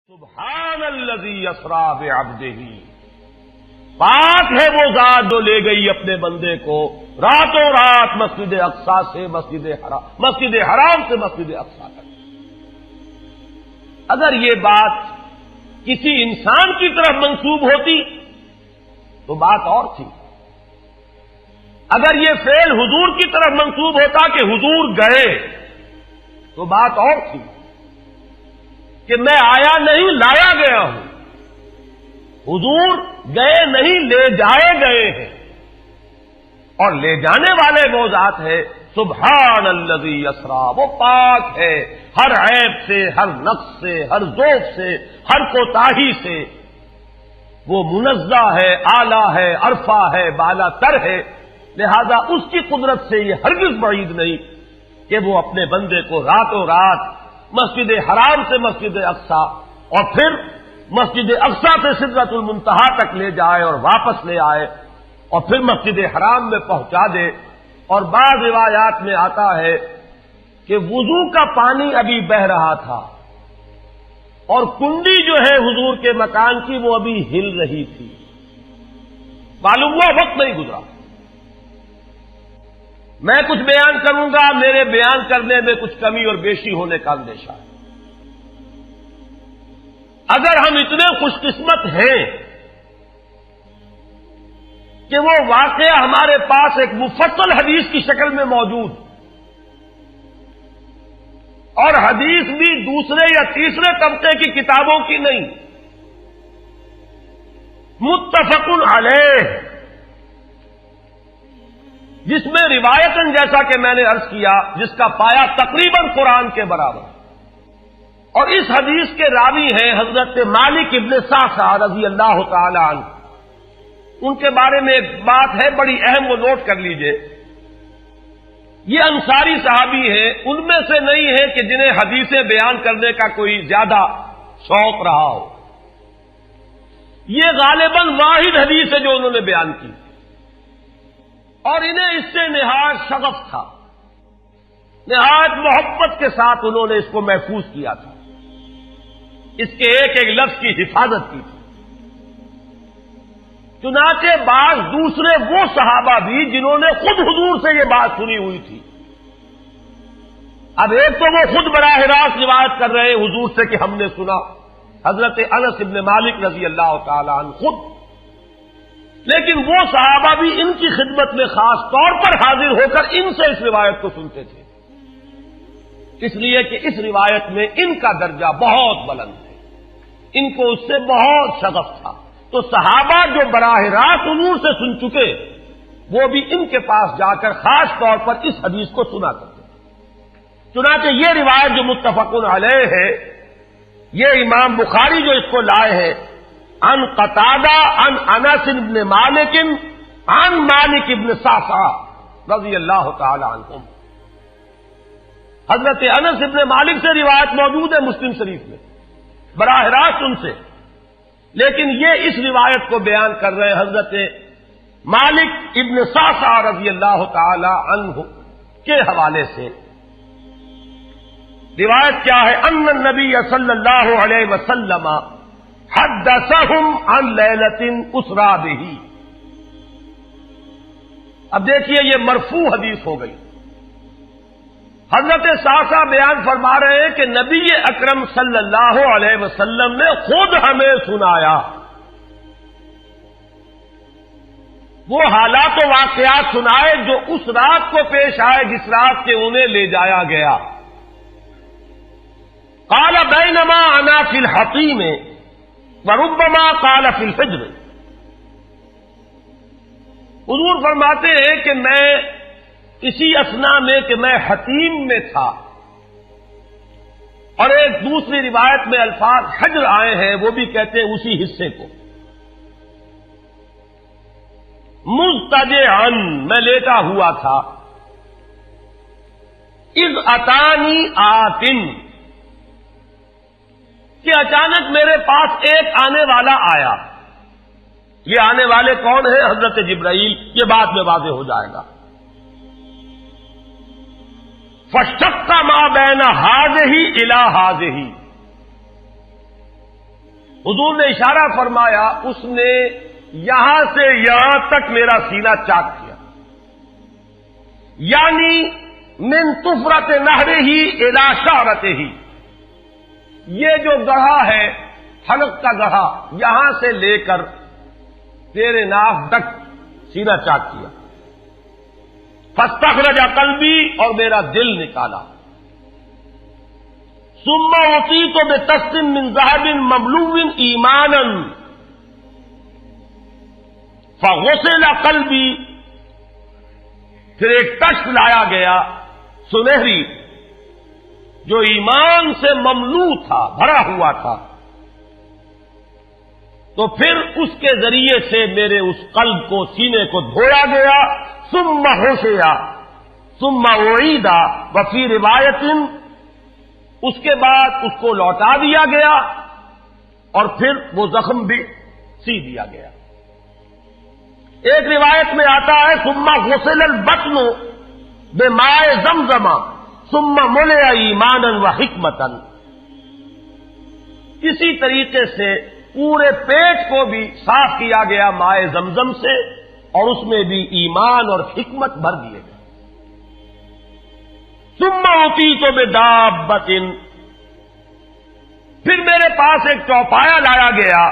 سبحان الذی اسری بعبدہ، پاک ہے وہ ذات جو لے گئی اپنے بندے کو راتوں رات مسجد اقصی سے مسجد حرام سے مسجد اقصی تک۔ اگر یہ بات کسی انسان کی طرف منسوب ہوتی تو بات اور تھی، اگر یہ فعل حضور کی طرف منسوب ہوتا کہ حضور گئے تو بات اور تھی کہ میں آیا نہیں لایا گیا ہوں، حضور گئے نہیں لے جائے گئے ہیں، اور لے جانے والے وہ ذات ہے سبحان الذی اسری، وہ پاک ہے ہر عیب سے، ہر نقص سے، ہر ذوق سے، ہر کوتاہی سے، وہ منزہ ہے، اعلیٰ ہے، عرفہ ہے، بالا تر ہے، لہذا اس کی قدرت سے یہ ہرگز بعید نہیں کہ وہ اپنے بندے کو راتوں رات مسجد حرام سے مسجد اقصی اور پھر مسجد اقصی سے سدرۃ المنتہا تک لے جائے اور واپس لے آئے اور پھر مسجد حرام میں پہنچا دے۔ اور بعض روایات میں آتا ہے کہ وضو کا پانی ابھی بہ رہا تھا اور کنڈی جو ہے حضور کے مکان کی وہ ابھی ہل رہی تھی، معلوم ہوا وقت نہیں گزرا۔ میں کچھ بیان کروں گا، میرے بیان کرنے میں کچھ کمی اور بیشی ہونے کا اندیشہ ہے۔ اگر ہم اتنے خوش قسمت ہیں کہ وہ واقعہ ہمارے پاس ایک مفصل حدیث کی شکل میں موجود، اور حدیث بھی دوسرے یا تیسرے طبقے کی کتابوں کی نہیں، متفق علیہ، جس میں روایتاً جیسا کہ میں نے عرض کیا جس کا پایا تقریباً قرآن کے برابر، اور اس حدیث کے راوی ہیں حضرت مالک ابن صعصعہ رضی اللہ تعالی عنہ۔ ان کے بارے میں ایک بات ہے بڑی اہم، وہ نوٹ کر لیجئے۔ یہ انصاری صحابی ہیں، ان میں سے نہیں ہے کہ جنہیں حدیثیں بیان کرنے کا کوئی زیادہ شوق رہا ہو، یہ غالباً واحد حدیث ہے جو انہوں نے بیان کی، اور انہیں اس سے نہایت شغف تھا، نہایت محبت کے ساتھ انہوں نے اس کو محفوظ کیا تھا، اس کے ایک ایک لفظ کی حفاظت کی تھی۔ چنانچہ بعض دوسرے وہ صحابہ بھی جنہوں نے خود حضور سے یہ بات سنی ہوئی تھی، اب ایک تو وہ خود براہ راست روایت کر رہے حضور سے کہ ہم نے سنا، حضرت انس ابن مالک رضی اللہ تعالی عنہ خود، لیکن وہ صحابہ بھی ان کی خدمت میں خاص طور پر حاضر ہو کر ان سے اس روایت کو سنتے تھے، اس لیے کہ اس روایت میں ان کا درجہ بہت بلند ہے، ان کو اس سے بہت شغف تھا، تو صحابہ جو براہ راست حضور سے سن چکے وہ بھی ان کے پاس جا کر خاص طور پر اس حدیث کو سنا کرتے تھے۔ چنانچہ یہ روایت جو متفق علیہ ہے، یہ امام بخاری جو اس کو لائے ہیں عن قتادہ عن انس بن مالک عن مالک ابن صعصعہ رضی اللہ تعالی عنہم، حضرت انس ابن مالک سے روایت موجود ہے مسلم شریف میں براہ راست ان سے، لیکن یہ اس روایت کو بیان کر رہے ہیں حضرت مالک ابن صعصعہ رضی اللہ تعالی عنہ کے حوالے سے۔ روایت کیا ہے؟ ان النبی صلی اللہ علیہ وسلم حدثهم عن لیلۃ اسری بہ۔ اب دیکھیے یہ مرفوع حدیث ہو گئی، حضرت صعصعہ بیان فرما رہے ہیں کہ نبی اکرم صلی اللہ علیہ وسلم نے خود ہمیں سنایا، وہ حالات و واقعات سنائے جو اس رات کو پیش آئے جس رات کے انہیں لے جایا گیا۔ قال بینما انا فی الحطیم وربما قال فی الفجر، حضور فرماتے ہیں کہ میں اسی اثنا میں کہ میں حتیم میں تھا، اور ایک دوسری روایت میں الفاظ حجر آئے ہیں، وہ بھی کہتے ہیں اسی حصے کو، مضطجعا میں لیٹا ہوا تھا، اذ اتانی آتن کہ اچانک میرے پاس ایک آنے والا آیا۔ یہ آنے والے کون ہیں؟ حضرت جبرائیل، یہ بعد میں واضح ہو جائے گا۔ فَاشْتَقَّ مَا بَيْنَ هَٰذِهِ إِلَىٰ هَٰذِهِ، حضور نے اشارہ فرمایا، اس نے یہاں سے یہاں تک میرا سینہ چاک کیا، یعنی من طفرت نہر ہی الی شعرت ہی، یہ جو گڑھا ہے حلق کا گڑھا، یہاں سے لے کر تیرے ناک تک سینہ چاک کیا، فاستخرج قلبی، اور میرا دل نکالا، ثم اعطیت بطست من ذهب مملوء ایمانا فغسل قلبی، پھر ایک تشت لایا گیا سنہری جو ایمان سے مملوء تھا، بھرا ہوا تھا، تو پھر اس کے ذریعے سے میرے اس قلب کو، سینے کو دھویا گیا، ثم حسیا ثم اعید، وفی روایت اس کے بعد اس کو لوٹا دیا گیا اور پھر وہ زخم بھی سی دیا گیا۔ ایک روایت میں آتا ہے ثم غسل البطن بماء زمزم ثم ملئ ایمانا وحکمتا، اسی طریقے سے پورے پیٹ کو بھی صاف کیا گیا ماء زمزم سے، اور اس میں بھی ایمان اور حکمت بھر دیے گئے۔ ثم اعطیت بدابۃ، پھر میرے پاس ایک چوپایا لایا گیا،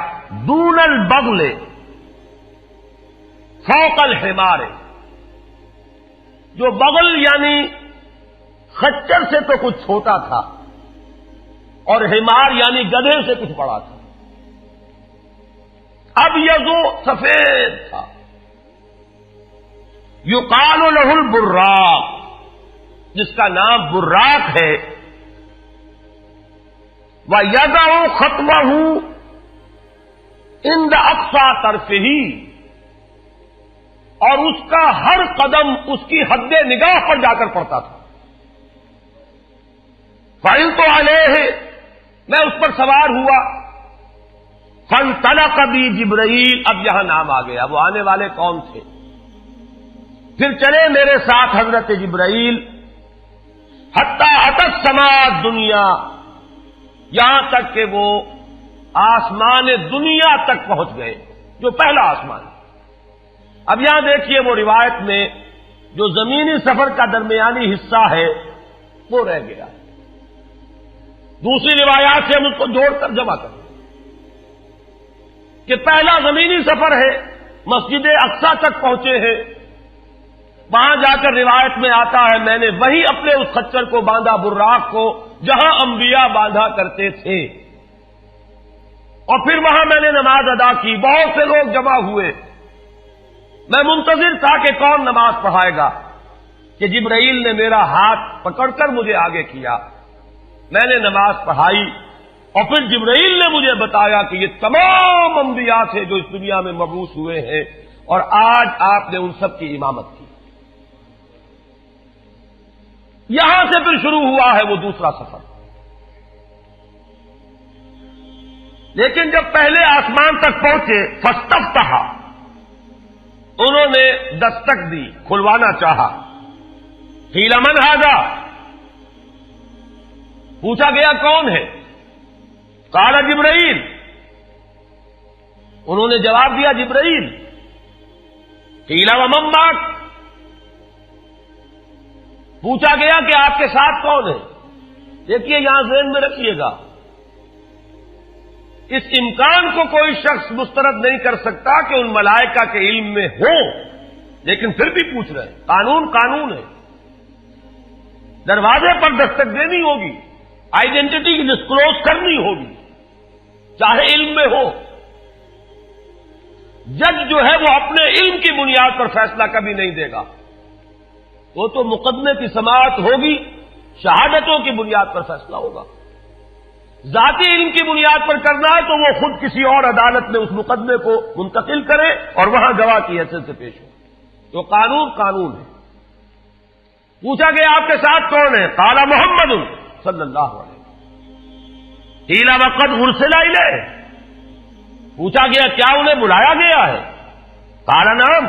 دون البغل فوق الحمار، جو بغل یعنی خچر سے تو کچھ چھوٹا تھا، اور حمار یعنی گدھے سے کچھ بڑا تھا، اب یہ سفید تھا، یقال له البراق، جس کا نام براق ہے، وَيَدَعُ خَطْوَهُ عِنْدَ أَقْصَى طَرْفِهِ، اور اس کا ہر قدم اس کی حد نگاہ پر جا کر پڑتا تھا۔ فَعِلْتُ عَلَيْهِ، میں اس پر سوار ہوا، فَانْطَلَقَ بِي جِبْرَائیل، اب یہاں نام آ گیا، وہ آنے والے کون تھے؟ پھر چلے میرے ساتھ حضرت جبرائیل، حتی اتت السماء الدنیا، یہاں تک کہ وہ آسمان دنیا تک پہنچ گئے، جو پہلا آسمان۔ اب یہاں دیکھیے وہ روایت میں جو زمینی سفر کا درمیانی حصہ ہے وہ رہ گیا، دوسری روایات سے ہم اس کو جوڑ کر جمع کریں کہ پہلا زمینی سفر ہے، مسجد اقصیٰ تک پہنچے ہیں، وہاں جا کر روایت میں آتا ہے میں نے وہی اپنے اس خچر کو باندھا، براق کو، جہاں انبیاء باندھا کرتے تھے، اور پھر وہاں میں نے نماز ادا کی، بہت سے لوگ جمع ہوئے، میں منتظر تھا کہ کون نماز پڑھائے گا، کہ جبرائیل نے میرا ہاتھ پکڑ کر مجھے آگے کیا، میں نے نماز پڑھائی، اور پھر جبرائیل نے مجھے بتایا کہ یہ تمام انبیاء تھے جو اس دنیا میں مبعوث ہوئے ہیں، اور آج آپ نے ان سب کی امامت کی۔ یہاں سے پھر شروع ہوا ہے وہ دوسرا سفر، لیکن جب پہلے آسمان تک پہنچے، فاستفتح، انہوں نے دستک دی، کھلوانا چاہا، قیل من ھذا، پوچھا گیا کون ہے؟ قال جبرائیل، انہوں نے جواب دیا جبرائیل۔ قیل ومن معک، پوچھا گیا کہ آپ کے ساتھ کون ہے؟ دیکھیے یہاں ذہن میں رکھیے گا، اس امکان کو کوئی شخص مسترد نہیں کر سکتا کہ ان ملائکہ کے علم میں ہو، لیکن پھر بھی پوچھ رہے ہیں، قانون قانون ہے، دروازے پر دستک دینی ہوگی، آئیڈینٹی ڈسکلوز کرنی ہوگی، چاہے علم میں ہو۔ جج جو ہے وہ اپنے علم کی بنیاد پر فیصلہ کبھی نہیں دے گا، وہ تو مقدمے کی سماعت ہوگی، شہادتوں کی بنیاد پر فیصلہ ہوگا۔ ذاتی علم کی بنیاد پر کرنا ہے تو وہ خود کسی اور عدالت میں اس مقدمے کو منتقل کرے اور وہاں گواہ کی حیثیت سے پیش ہو، تو قانون قانون ہے۔ پوچھا گیا آپ کے ساتھ کون ہے؟ قال محمد صلی اللہ علیہ وسلم۔ قیل وقد ارسل الیہ، پوچھا گیا کیا انہیں بلایا گیا ہے؟ قال نعم،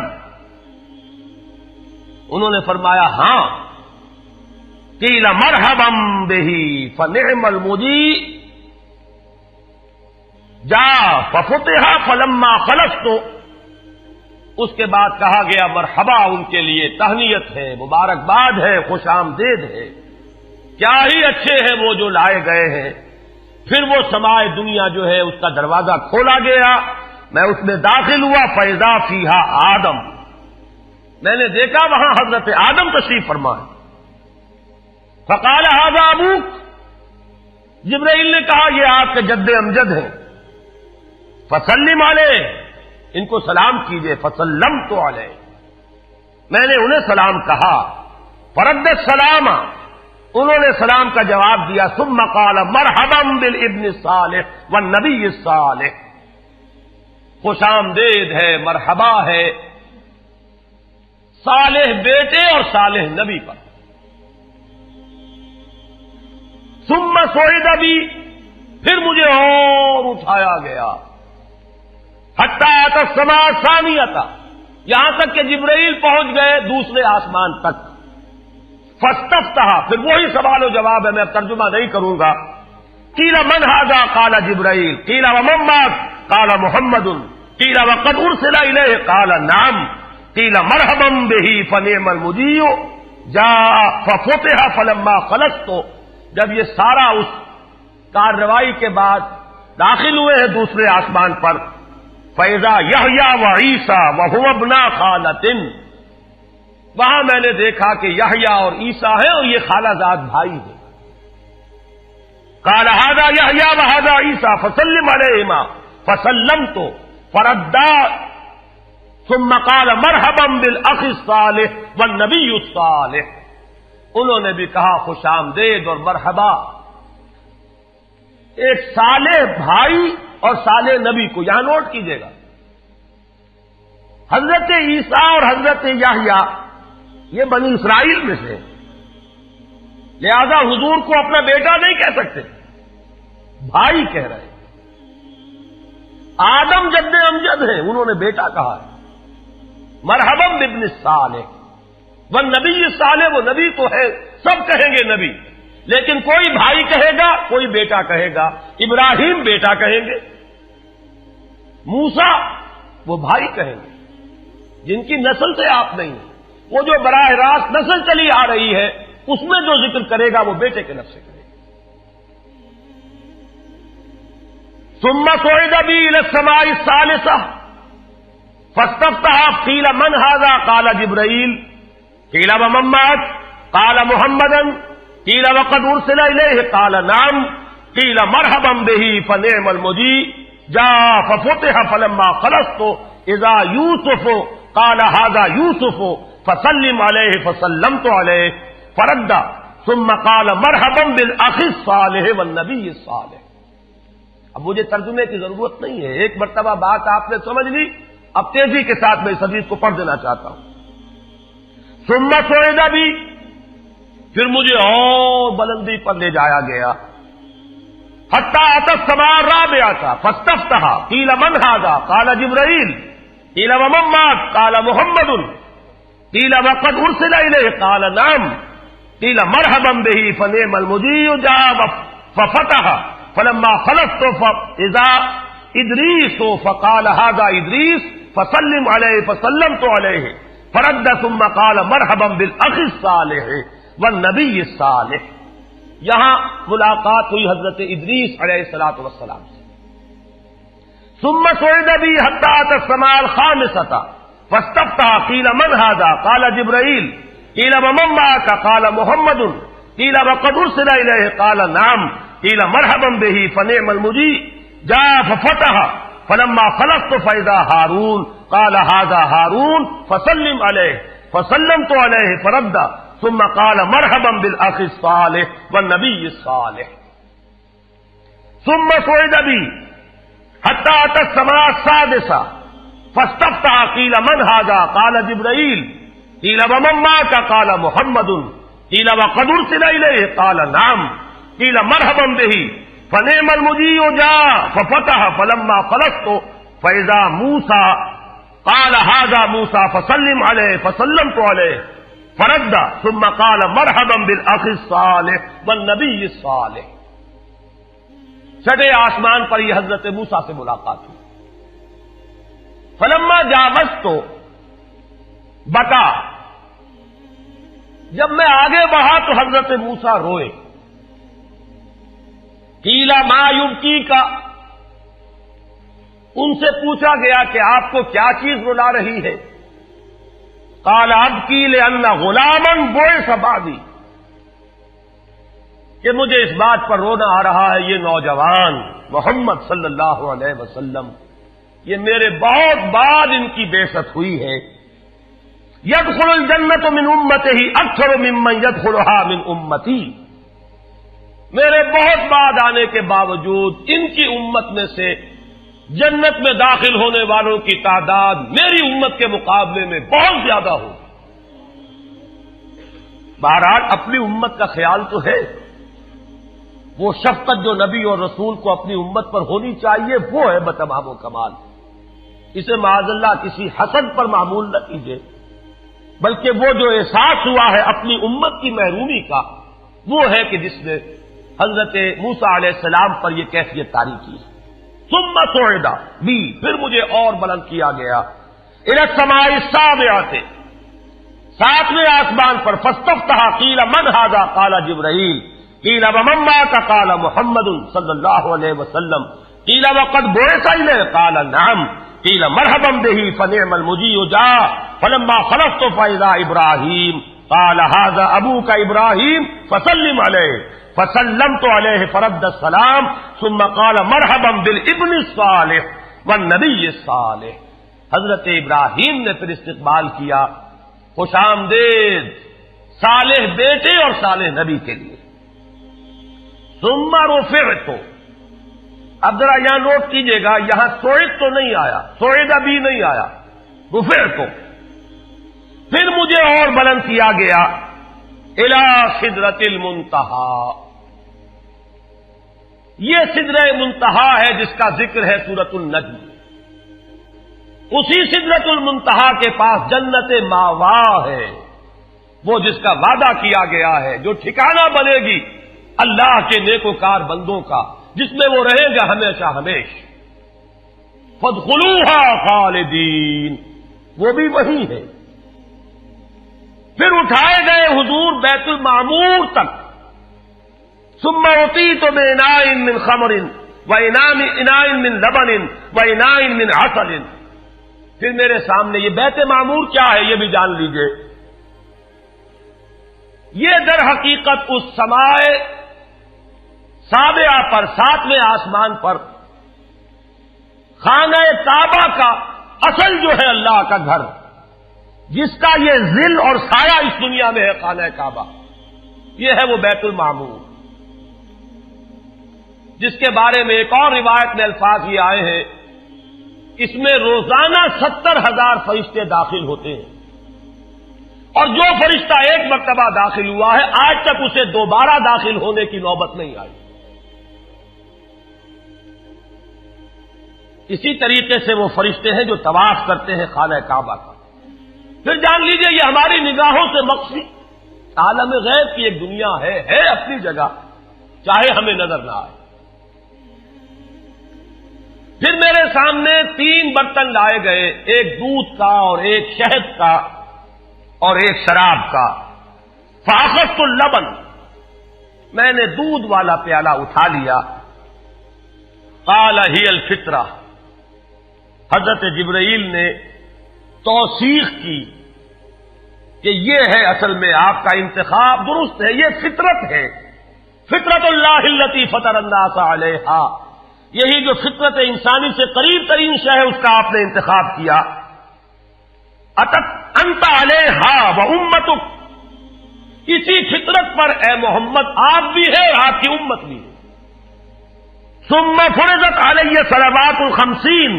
انہوں نے فرمایا ہاں۔ قیل مرحبا بہ فنعم المجیء، جا ففتح فلما خلصت، اس کے بعد کہا گیا مرحبا ان کے لیے، تہنیت ہے، مبارکباد ہے، خوش آمدید ہے، کیا ہی اچھے ہیں وہ جو لائے گئے ہیں۔ پھر وہ سمائے دنیا جو ہے اس کا دروازہ کھولا گیا، میں اس میں داخل ہوا، فیضا فیہا آدم، میں نے دیکھا وہاں حضرت آدم تشریف فرمائے۔ فقال ھذا ابوک، جبرائیل نے کہا یہ آپ کے جد امجد ہیں، فسلم علیہ، ان کو سلام کیجئے، فسلمت علیہ، میں نے انہیں سلام کہا، فرد السلام، انہوں نے سلام کا جواب دیا، ثم قال مرحبا بالابن الصالح والنبی الصالح، خوش آمدید ہے، مرحبا ہے صالح بیٹے اور صالح نبی پر۔ ثم صعد بی، پھر مجھے اور اٹھایا گیا، حتی اتی السماء الثانیہ، یہاں تک کہ جبرائیل پہنچ گئے دوسرے آسمان تک۔ فاستفتح، پھر وہی سوال و جواب ہے، میں اب ترجمہ نہیں کروں گا۔ قیل من ھذا قال جبرائیل، قیل ومن معک قال محمد، قیل وقد ارسل الیہ قال نعم، قیل مرحبا بہ فنعم المجیء جاء ففتح فلما خلصت۔ جب یہ سارا اس کارروائی کے بعد داخل ہوئے ہیں دوسرے آسمان پر، فَإِذَا یحییٰ وعیسیٰ وَهُوَ ابْنَا خَالَةٍ، وہاں میں نے دیکھا کہ یحییٰ اور عیسیٰ ہیں اور یہ خالہ زاد بھائی ہیں۔ قال ھذا یحییٰ وھذا عیسیٰ فسلم علیہما، فسلمت فردا، ثم قال مرحبا بالاخ الصالح والنبی الصالح، انہوں نے بھی کہا خوش آمدید اور مرحبا ایک صالح بھائی اور صالح نبی کو، یہاں نوٹ کیجئے گا، حضرت عیسیٰ اور حضرت یحییٰ یہ بنی اسرائیل میں سے، لہذا حضور کو اپنا بیٹا نہیں کہہ سکتے، بھائی کہہ رہے ہیں۔ آدم جد امجد ہیں، انہوں نے بیٹا کہا ہے، مرحبا بابن الصالح والنبی الصالح، وہ نبی تو ہے، سب کہیں گے نبی، لیکن کوئی بھائی کہے گا، کوئی بیٹا کہے گا، ابراہیم بیٹا کہیں گے، موسیٰ وہ بھائی کہیں گے، جن کی نسل سے آپ نہیں ہیں، وہ جو براہ راست نسل چلی آ رہی ہے اس میں جو ذکر کرے گا وہ بیٹے کے لفظ سے کرے گا۔ ثم صعد بی الی السماء الثالثہ فاستفتح، قیل من ھذا قال جبرائیل، قیل ومن معک قال محمدا، قیل وقد ارسل الیہ قال نعم، قیل مرحبا بہ فنعم المجیء جاء ففتح فلما خلصت اذا یوسف قال ھذا یوسف فسلم علیہ، فسلمت علیہ، فرد، ثم قال مرحبا بالاخ الصالح والنبی الصالح۔ اب مجھے ترجمے کی ضرورت نہیں ہے، ایک مرتبہ بات آپ نے سمجھ لی، اب تیزی کے ساتھ میں اس حدیث کو پڑھ دینا چاہتا ہوں۔ ثم صعد بی، پھر مجھے اور بلندی پر لے جایا گیا، حتی اتی السماء الرابعہ فاستفتح، قیل من ھذا قال جبرائیل، قیل ومن معک قال محمد، قیل وقد ارسل الیہ قال نعم، قیل مرحبا بہ فنعم المجیء جاء ففتح فلما خلصت فاذا ادریس فقال ھذا ادریس فسلم علیہ، فسلمت علیہ، فرد، ثم قال مرحبا بالاخ الصالح والنبی الصالح۔ یہاں ملاقات ہوئی حضرت ادریس علیہ الصلوۃ والسلام سے۔ ثم صعد بی حتی اتی السماء الخامسۃ فاستفتح، قیل من ھذا قال جبرائیل، قیل ومن معک قال محمد، قیل وقد ارسل الیہ قال نعم، قیل مرحبا بہ فنعم المجیء جاء ففتح فلما خلصت فاذا ہارون قال ھذا ہارون فسلم علیہ، فسلمت علیہ، فرد، ثم قال مرحبا بالاخ الصالح والنبی الصالح۔ ثم صعد بی حتی اتی السماء السادسہ فاستفتح، قیل من ھذا قال جبرائیل، قیل ومن معک قال محمد، قیل وقد ارسل الیہ قال نعم، قیل مرحبا بہ فنعم المجیء جاء ففتح فلما خلصت فاذا موسیٰ قال ھذا موسیٰ فسلم علیہ، فسلمت علیہ، فرد، ثم قال مرحبا بالاخ الصالح والنبی الصالح۔ چھٹے آسمان پر یہ حضرت موسیٰ سے ملاقات ہوئی. فلما جاوزت تو بتا، جب میں آگے بڑھا تو حضرت موسیٰ روئے. قیل ما یبکی کا، ان سے پوچھا گیا کہ آپ کو کیا چیز رلا رہی ہے؟ قال ابکی لأن غلاما بعث بعدی، کہ مجھے اس بات پر رونا آ رہا ہے یہ نوجوان محمد صلی اللہ علیہ وسلم، یہ میرے بہت بعد ان کی بعثت ہوئی ہے. يدخل الجنت من امته اکثر ممن يدخلها من امتی، میرے بہت بعد آنے کے باوجود ان کی امت میں سے جنت میں داخل ہونے والوں کی تعداد میری امت کے مقابلے میں بہت زیادہ ہوگی. بہرحال اپنی امت کا خیال تو ہے، وہ شفقت جو نبی اور رسول کو اپنی امت پر ہونی چاہیے وہ ہے بتمام و کمال. اسے معاذ اللہ کسی حسد پر معمول نہ کیجیے، بلکہ وہ جو احساس ہوا ہے اپنی امت کی محرومی کا، وہ ہے کہ جس نے حضرت موسیٰ علیہ السلام پر یہ کیفیت طاری کی. ثم صعد بی، پھر مجھے اور بلند کیا گیا الی السماء السابعۃ، ساتویں آسمان پر. فاستفتح قیل من ھذا قال جبرائیل، قیل ومن معک قال محمد صلی اللہ علیہ وسلم، قیل وقد بعث الیہ قال نعم، قیل مرحبا به فنعم المجیء جاء. فلما خلصت فاذا ابراہیم قال ھذا ابوک ابراہیم فسلم علیہ، فسلمت علیہ فرد السلام ثم قال مرحبا بالابن الصالح والنبی الصالح. حضرت ابراہیم نے پھر استقبال کیا، خوش آمدید صالح بیٹے اور صالح نبی کے لیے. ثم رفعت، اب ذرا یہاں نوٹ کیجئے گا، یہاں صعد تو نہیں آیا، صعد بھی نہیں آیا، رفعت. پھر مجھے اور بلند کیا گیا الی سدرۃ المنتہی، یہ سدرہ منتہا ہے جس کا ذکر ہے سورۃ النجم. اسی سدرۃ المنتہا کے پاس جنت ماوا ہے، وہ جس کا وعدہ کیا گیا ہے، جو ٹھکانہ بنے گی اللہ کے نیکوکار بندوں کا، جس میں وہ رہیں گے ہمیشہ ہمیش. فادخلوها خالدین، وہ بھی وہی ہے. پھر اٹھائے گئے حضور بیت المعمور تک. ثم اعطیت باناء من خمر واناء من لبن واناء من عسل. پھر میرے سامنے یہ بیت معمور کیا ہے یہ بھی جان لیجئے. یہ در حقیقت اس سمائے سابعہ پر، ساتویں آسمان پر خانہ کعبہ کا اصل جو ہے اللہ کا گھر، جس کا یہ ظل اور سایہ اس دنیا میں ہے خانہ کعبہ، یہ ہے وہ بیت المعمور، جس کے بارے میں ایک اور روایت میں الفاظ یہ آئے ہیں، اس میں روزانہ 70,000 فرشتے داخل ہوتے ہیں، اور جو فرشتہ ایک مرتبہ داخل ہوا ہے آج تک اسے دوبارہ داخل ہونے کی نوبت نہیں آئی. اسی طریقے سے وہ فرشتے ہیں جو طواف کرتے ہیں خانہ کعبہ کا. پھر جان لیجئے یہ ہماری نگاہوں سے مخفی عالم غیب کی ایک دنیا ہے اپنی جگہ، چاہے ہمیں نظر نہ آئے. پھر میرے سامنے 3 برتن لائے گئے، ایک دودھ کا اور ایک شہد کا اور ایک شراب کا. فاخذت اللبن، میں نے دودھ والا پیالہ اٹھا لیا. قال ہی الفطرہ، حضرت جبرائیل نے توثیق کی کہ یہ ہے اصل میں آپ کا انتخاب درست ہے، یہ فطرت ہے. فطرت اللہ التی فطر الناس علیہا، یہی جو فطرت انسانی سے قریب ترین شے ہے اس کا آپ نے انتخاب کیا. اتت انت علیہا و امتک، اسی فطرت پر اے محمد آپ بھی ہے اور آپ کی امت بھی ہے. ثم فرضت علی صلوات 50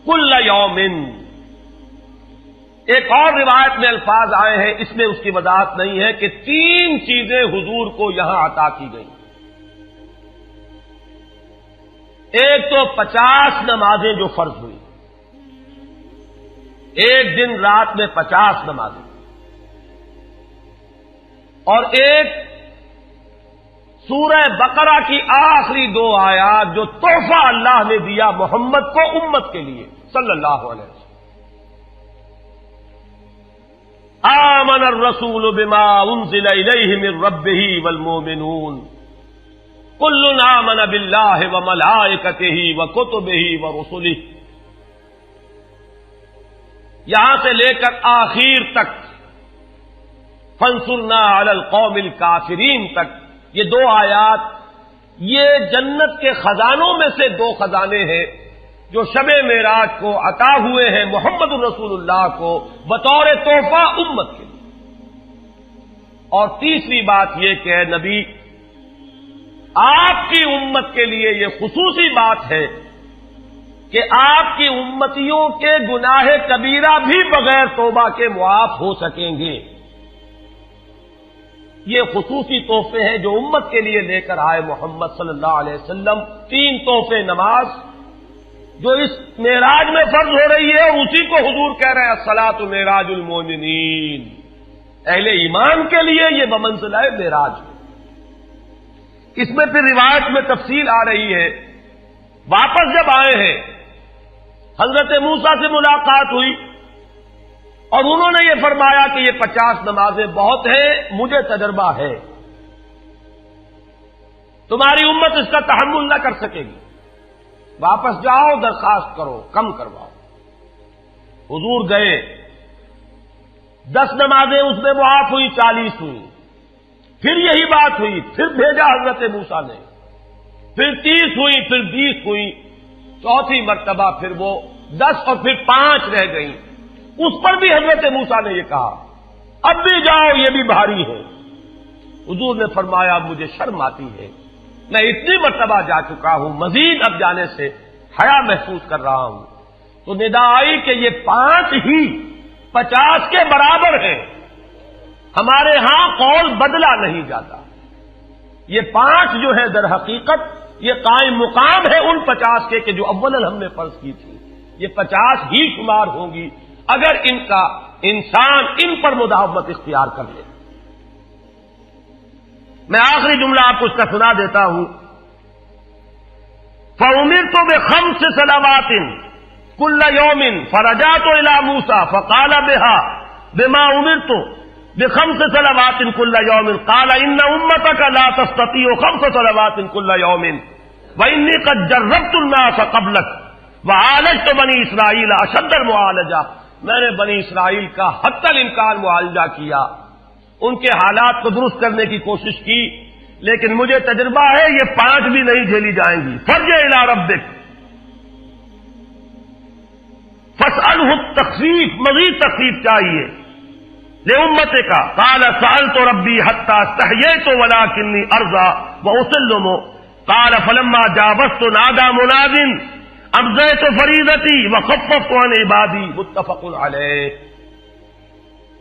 کل یوم. ایک اور روایت میں الفاظ آئے ہیں، اس میں اس کی وضاحت نہیں ہے کہ 3 چیزیں حضور کو یہاں عطا کی گئی. ایک تو 50 نمازیں جو فرض ہوئی، ایک دن رات میں 50 نمازیں، اور ایک سورہ بقرہ کی آخری 2 آیات جو تحفہ اللہ نے دیا محمد کو امت کے لیے صلی اللہ علیہ وسلم. آمن الرسول بما انزل الیہ من ربہ والمؤمنون کل آمن باللہ وملائکتہ وکتبہ ورسلہ. یہاں سے لے کر آخر تک فانصرنا علی القوم الکافرین تک یہ 2 آیات یہ جنت کے خزانوں میں سے 2 خزانے ہیں جو شب معراج کو عطا ہوئے ہیں محمد الرسول اللہ کو بطور تحفہ امت کے لیے. اور تیسری بات یہ کہ اے نبی آپ کی امت کے لیے یہ خصوصی بات ہے کہ آپ کی امتیوں کے گناہ کبیرہ بھی بغیر توبہ کے معاف ہو سکیں گے. یہ خصوصی تحفے ہیں جو امت کے لیے لے کر آئے محمد صلی اللہ علیہ وسلم. 3 تحفے نماز جو اس معراج میں فرض ہو رہی ہے اور اسی کو حضور کہہ رہے ہیں الصلاۃ معراج المومنین. اہل ایمان کے لیے یہ بمنزلہ معراج ہے. اس میں پھر روایت میں تفصیل آ رہی ہے. واپس جب آئے ہیں حضرت موسیٰ سے ملاقات ہوئی اور انہوں نے یہ فرمایا کہ یہ 50 نمازیں بہت ہیں، مجھے تجربہ ہے، تمہاری امت اس کا تحمل نہ کر سکے گی، واپس جاؤ درخواست کرو کم کرواؤ. حضور گئے، 10 نمازیں اس میں معاف ہوئی، 40 ہوئی. پھر یہی بات ہوئی، پھر بھیجا حضرت موسیٰ نے، پھر 30 ہوئی، پھر 20 ہوئی، چوتھی مرتبہ پھر وہ 10 اور پھر 5 رہ گئیں. اس پر بھی حضرت موسیٰ نے یہ کہا اب بھی جاؤ یہ بھی بھاری ہے. حضور نے فرمایا مجھے شرم آتی ہے، میں اتنی مرتبہ جا چکا ہوں، مزید اب جانے سے حیا محسوس کر رہا ہوں. تو ندا آئی کہ یہ 5 ہی 50 کے برابر ہیں. ہمارے ہاں قول بدلا نہیں جاتا. یہ 5 جو ہے در حقیقت یہ قائم مقام ہے ان 50 کے کہ جو اول ہم نے فرض کی تھی. یہ 50 ہی شمار ہوں گی اگر ان کا انسان ان پر مداومت اختیار کر لے. میں آخری جملہ آپ کو اس کا سنا دیتا ہوں. فَأُمِرْتُ بِخَمْسِ صَلَوَاتٍ كُلَّ يَوْمٍ فَرَجَعْتُ إِلَىٰ مُوسَىٰ فَقَالَ بِمَا أُمِرْتُ بِخَمْسِ صَلَوَاتٍ كُلَّ يَوْمٍ قَالَ إِنَّ أُمَّتَكَ لَا تَسْتَطِيعُ 5 صَلَوَاتٍ كُلَّ يَوْمٍ وَإِنِّي قَدْ جَرَّبْتُ النَّاسَ قَبْلَكَ وَعَالَجْتُ بَنِي إِسْرَائِيلَ أَشَدَّ الْمُعَالَجَةِ. میں نے بنی اسرائیل کا حتی الامکان معالجہ کیا، ان کے حالات کو درست کرنے کی کوشش کی، لیکن مجھے تجربہ ہے یہ 5 بھی نہیں جھیلی جائیں گی. فَارْجِعْ إِلَىٰ رَبِّكَ فَاسْأَلْهُ التَّخْفِيفَ، مزید تخفیف چاہیے لِأُمَّتِكَ. قَالَ سَأَلْتُ رَبِّي حَتَّىٰ اسْتَحْيَيْتُ وَلَٰكِنِّي أَرْضَىٰ وَأُسِلُّمُ. قَالَ فَلَمَّا جَاوَزْتُ نَادَىٰ مُنَادٍ أَمْضَيْتُ فَرِيضَتِي وَخَفَّفْتُ عَنْ عِبَادِي. متفق علیہ.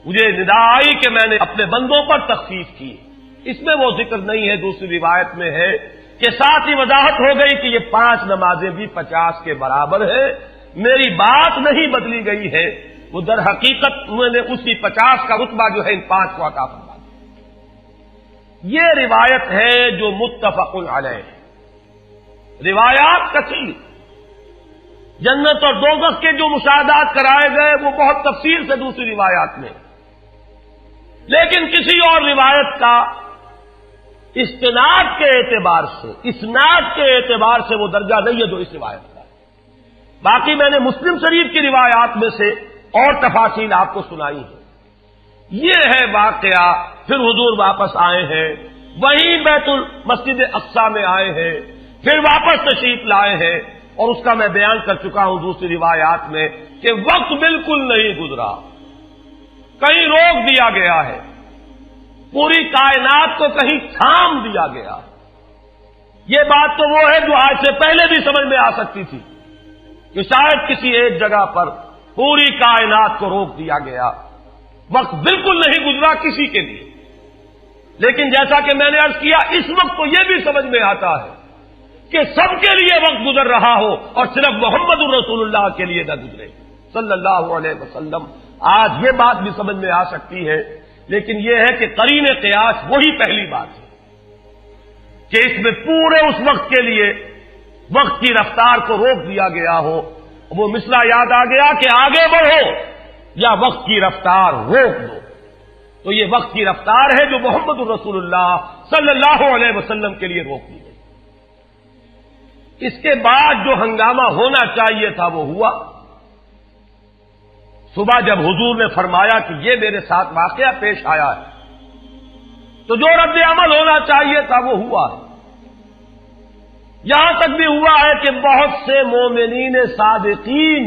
مجھے ندا آئی کہ میں نے اپنے بندوں پر تخفیف کی. اس میں وہ ذکر نہیں ہے، دوسری روایت میں ہے کہ ساتھ ہی وضاحت ہو گئی کہ یہ 5 نمازیں بھی 50 کے برابر ہے. میری بات نہیں بدلی گئی ہے، وہ در حقیقت میں نے اسی 50 کا رتبہ جو ہے ان 5 کو عطا فرما دیا. یہ روایت ہے جو متفق علیہ. روایات کثیر، جنت اور دوزخ کے جو مشاہدات کرائے گئے وہ بہت تفصیل سے دوسری روایات میں، لیکن کسی اور روایت کا استناد کے اعتبار سے، اسناد کے اعتبار سے وہ درجہ نہیں ہے جو اس روایت کا ہے. باقی میں نے مسلم شریف کی روایات میں سے اور تفاصیل آپ کو سنائی ہے. یہ ہے واقعہ. پھر حضور واپس آئے ہیں، وہیں بیت المسجد اقصی میں آئے ہیں، پھر واپس تشریف لائے ہیں، اور اس کا میں بیان کر چکا ہوں دوسری روایات میں کہ وقت بالکل نہیں گزرا، کہیں روک دیا گیا ہے، پوری کائنات کو کہیں تھام دیا گیا. یہ بات تو وہ ہے جو آج سے پہلے بھی سمجھ میں آ سکتی تھی کہ شاید کسی ایک جگہ پر پوری کائنات کو روک دیا گیا. وقت بالکل نہیں گزرا کسی کے لیے. لیکن جیسا کہ میں نے عرض کیا اس وقت تو یہ بھی سمجھ میں آتا ہے کہ سب کے لیے وقت گزر رہا ہو اور صرف محمد الرسول اللہ کے لیے نہ گزرے صلی اللہ علیہ وسلم. آج یہ بات بھی سمجھ میں آ سکتی ہے، لیکن یہ ہے کہ قرین قیاس وہی پہلی بات ہے. کہ اس میں پورے اس وقت کے لیے وقت کی رفتار کو روک دیا گیا ہو. وہ مسئلہ یاد آ گیا کہ آگے بڑھو یا وقت کی رفتار روک دو. تو یہ وقت کی رفتار ہے جو محمد الرسول اللہ صلی اللہ علیہ وسلم کے لیے روک دی گئی. اس کے بعد جو ہنگامہ ہونا چاہیے تھا وہ ہوا. صبح جب حضور نے فرمایا کہ یہ میرے ساتھ واقعہ پیش آیا ہے تو جو رد عمل ہونا چاہیے تھا وہ ہوا ہے. یہاں تک بھی ہوا ہے کہ بہت سے مومنین صادقین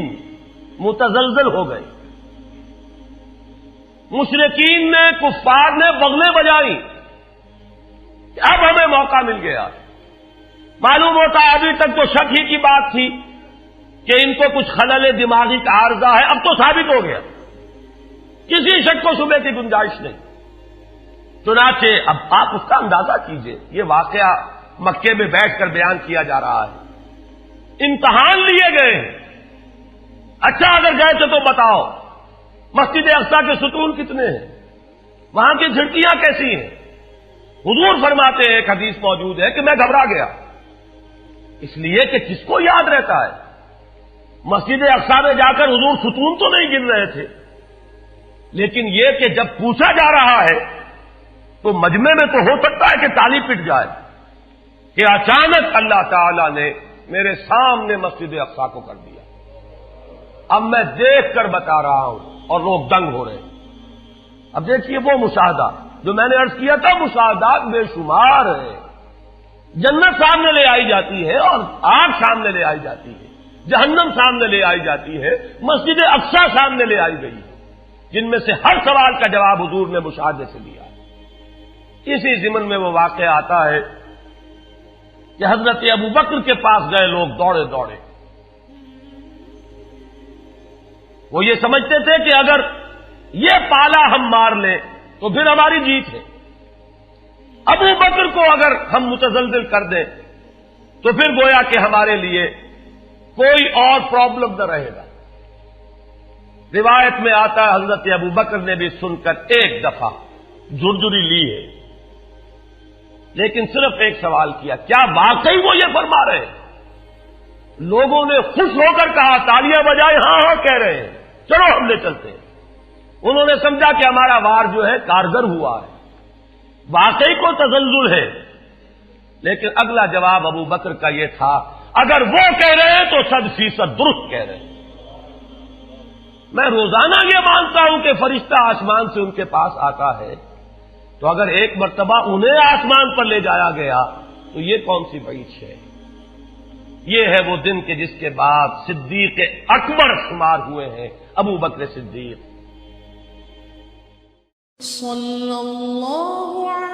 متزلزل ہو گئے. مشرکین نے، کفار نے بغلیں بجائی کہ اب ہمیں موقع مل گیا. معلوم ہوتا ہے ابھی تک تو شک ہی کی بات تھی کہ ان کو کچھ خلل دماغی کا عارضہ ہے، اب تو ثابت ہو گیا، کسی شک و شبے کی گنجائش نہیں. چنانچہ اب آپ اس کا اندازہ کیجئے، یہ واقعہ مکے میں بیٹھ کر بیان کیا جا رہا ہے، امتحان لیے گئے ہیں. اچھا اگر گئے تھے تو بتاؤ مسجد اقصی کے ستون کتنے ہیں، وہاں کی کھڑکیاں کیسی ہیں؟ حضور فرماتے ہیں، ایک حدیث موجود ہے کہ میں گھبرا گیا، اس لیے کہ کس کو یاد رہتا ہے. مسجد اقصی میں جا کر حضور ستون تو نہیں گن رہے تھے، لیکن یہ کہ جب پوچھا جا رہا ہے تو مجمع میں تو ہو سکتا ہے کہ تالی پٹ جائے کہ اچانک اللہ تعالی نے میرے سامنے مسجد اقصی کو کر دیا. اب میں دیکھ کر بتا رہا ہوں اور لوگ دنگ ہو رہے ہیں. اب دیکھیے وہ مشاہدہ جو میں نے عرض کیا تھا، مشاہدات بے شمار ہیں. جنت سامنے لے آئی جاتی ہے اور آگ سامنے لے آئی جاتی ہے، جہنم سامنے لے آئی جاتی ہے، مسجد اقصی سامنے لے آئی گئی ہے، جن میں سے ہر سوال کا جواب حضور نے مشاہدے سے لیا. اسی ضمن میں وہ واقعہ آتا ہے کہ حضرت ابو بکر کے پاس گئے لوگ دوڑے دوڑے. وہ یہ سمجھتے تھے کہ اگر یہ پالا ہم مار لیں تو پھر ہماری جیت ہے. ابو بکر کو اگر ہم متزلزل کر دیں تو پھر گویا کہ ہمارے لیے کوئی اور پرابلم نہ رہے گا. روایت میں آتا ہے حضرت ابو بکر نے بھی سن کر ایک دفعہ جھرجھری لی ہے، لیکن صرف ایک سوال کیا، کیا واقعی وہ یہ فرما رہے ہیں؟ لوگوں نے خوش ہو کر کہا، تالیاں بجائے، ہاں ہاں کہہ رہے ہیں، چلو ہم لے چلتے ہیں. انہوں نے سمجھا کہ ہمارا وار جو ہے کارگر ہوا ہے، واقعی کو تزلزل ہے. لیکن اگلا جواب ابو بکر کا یہ تھا، اگر وہ کہہ رہے ہیں تو 100% درست کہہ رہے ہیں. میں روزانہ یہ مانتا ہوں کہ فرشتہ آسمان سے ان کے پاس آتا ہے، تو اگر ایک مرتبہ انہیں آسمان پر لے جایا گیا تو یہ کون سی بعید ہے؟ یہ ہے وہ دن کہ جس کے بعد صدیق اکبر شمار ہوئے ہیں ابو بکر صدیق. صلی اللہ